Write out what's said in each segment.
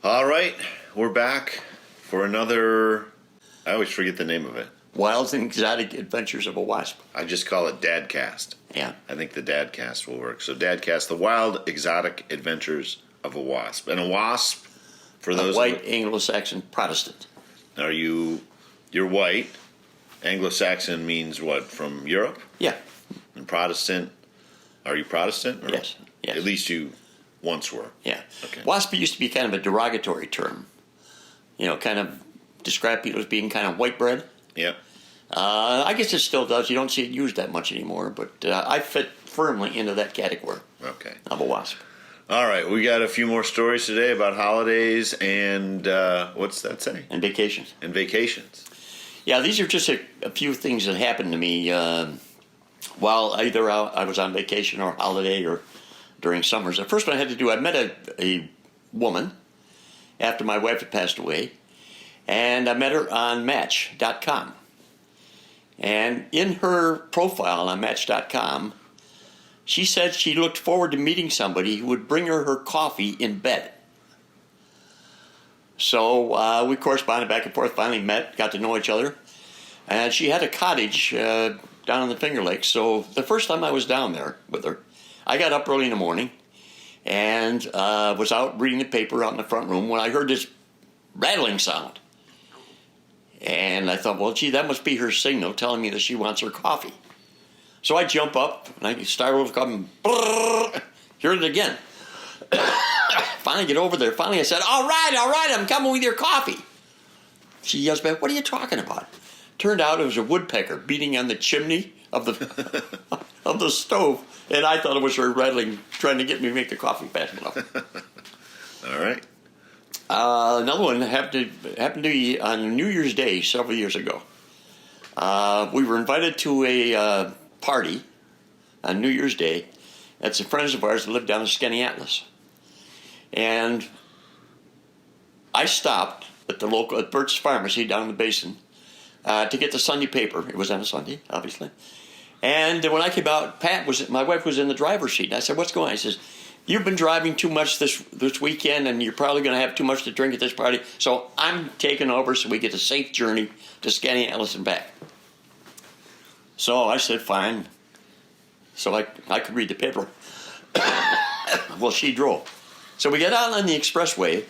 All right, we're back for another. I always forget the name of it. Wild and Exotic Adventures of a Wasp. I just call it Dadcast. Yeah. I think the Dadcast will work. So Dadcast, the Wild Exotic Adventures of a Wasp. And a wasp, for those white Anglo-Saxon Protestant. You're white. Anglo-Saxon means what? From Europe? Yeah. And Protestant, are you Protestant? Or Yes. At least you once were. Yeah. Okay. Wasp used to be kind of a derogatory term. Kind of describe people as being kind of white bread. Yeah. I guess it still does. You don't see it used that much anymore, but I fit firmly into that category. Okay. Of a wasp. All right, we got a few more stories today about holidays and what's that say? And vacations. And vacations. Yeah, these are just a few things that happened to me while either I was on vacation or holiday or during summers. The first one I had to do, I met a woman after my wife had passed away, and I met her on Match.com. And in her profile on Match.com, she said she looked forward to meeting somebody who would bring her coffee in bed. So we corresponded back and forth, finally met, got to know each other. And she had a cottage down in the Finger Lakes. So the first time I was down there with her, I got up early in the morning and was out reading the paper out in the front room when I heard this rattling sound. And I thought, well, gee, that must be her signal telling me that she wants her coffee. So I jump up, and I start coming, hear it again. Finally get over there. Finally I said, all right, I'm coming with your coffee. She yells back, what are you talking about? Turned out it was a woodpecker beating on the chimney of the of the stove, and I thought it was her rattling, trying to get me to make the coffee fast enough. All right. Another one happened to be on New Year's Day several years ago. We were invited to a party on New Year's Day. That's some friends of ours that live down in Skaneateles. And I stopped at Bert's Pharmacy down in the basin to get the Sunday paper. It was on a Sunday, obviously. And when I came out, my wife was in the driver's seat. And I said, what's going on? He says, you've been driving too much this weekend, and you're probably going to have too much to drink at this party. So I'm taking over so we get a safe journey to Skaneateles and back. So I said, fine. So I could read the paper. Well, she drove. So we got out on the expressway.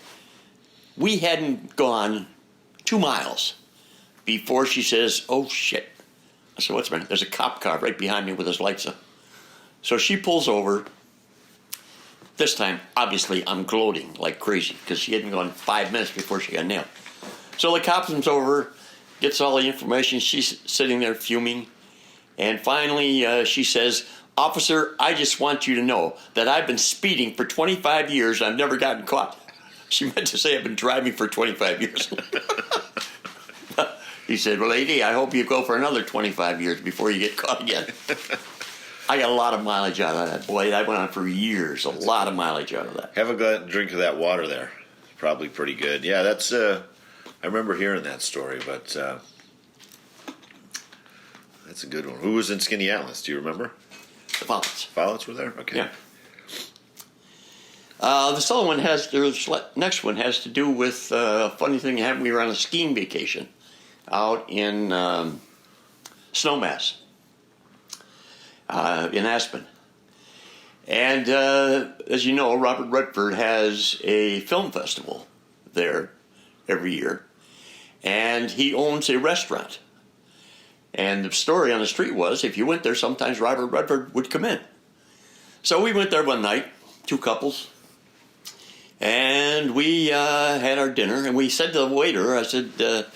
We hadn't gone 2 miles before she says, oh, shit. I said, what's the matter? There's a cop car right behind me with his lights on. So she pulls over. This time, obviously, I'm gloating like crazy because she hadn't gone 5 minutes before she got nailed. So the cop comes over, gets all the information. She's sitting there fuming. And finally, she says, officer, I just want you to know that I've been speeding for 25 years. I've never gotten caught. She meant to say I've been driving for 25 years. He said, well, lady, I hope you go for another 25 years before you get caught again. I got a lot of mileage out of that. Boy, that went on for years. A lot of mileage out of that. Have a drink of that water there. Probably pretty good. Yeah, that's. I remember hearing that story, but that's a good one. Who was in Skaneateles? Do you remember? The Follets. Follets were there? Okay. Yeah. This other one next one has to do with a funny thing that happened. We were on a skiing vacation out in Snowmass. In Aspen. And as you know, Robert Redford has a film festival there every year. And he owns a restaurant. And the story on the street was, if you went there, sometimes Robert Redford would come in. So we went there one night, 2 couples. And we had our dinner. And we said to the waiter, I said,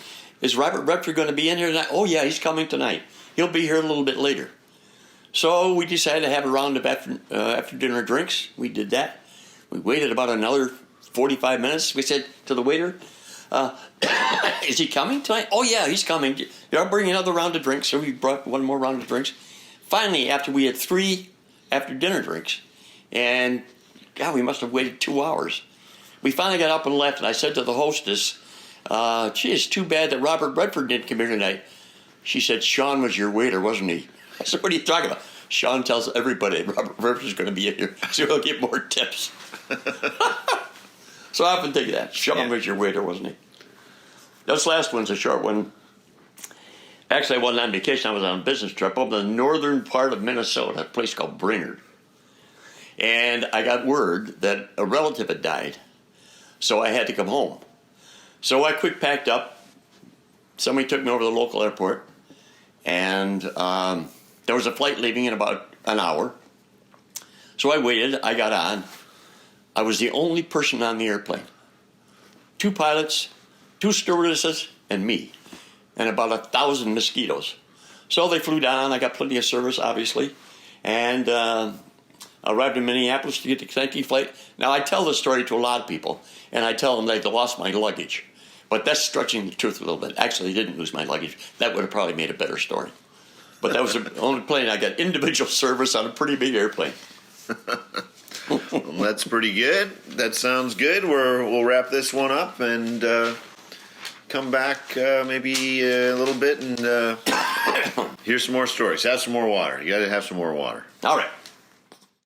is Robert Redford going to be in here tonight? Oh, yeah, he's coming tonight. He'll be here a little bit later. So we decided to have a round of after dinner drinks. We did that. We waited about another 45 minutes. We said to the waiter, is he coming tonight? Oh, yeah, he's coming. I'll bring another round of drinks. So we brought one more round of drinks. Finally, after we had 3 after dinner drinks, and God, we must have waited 2 hours. We finally got up and left, and I said to the hostess, gee, it's too bad that Robert Redford didn't come here tonight. She said, Sean was your waiter, wasn't he? I said, what are you talking about? Sean tells everybody Robert Redford's going to be in here, so he'll get more tips. So I often think that. Shove him as your waiter, wasn't he? This last one's a short one. Actually, I wasn't on vacation. I was on a business trip up in the northern part of Minnesota, a place called Brainerd. And I got word that a relative had died. So I had to come home. So I quick packed up. Somebody took me over to the local airport. And there was a flight leaving in about an hour. So I waited. I got on. I was the only person on the airplane. 2 pilots, 2 stewardesses, and me. And about 1,000 mosquitoes. So they flew down. I got plenty of service, obviously. And arrived in Minneapolis to get the connecting flight. Now, I tell this story to a lot of people. And I tell them they lost my luggage. But that's stretching the truth a little bit. Actually, I didn't lose my luggage. That would have probably made a better story. But that was the only plane I got individual service on a pretty big airplane. Well, that's pretty good. That sounds good. We'll wrap this one up and come back maybe a little bit and hear some more stories. Have some more water. You got to have some more water. All right.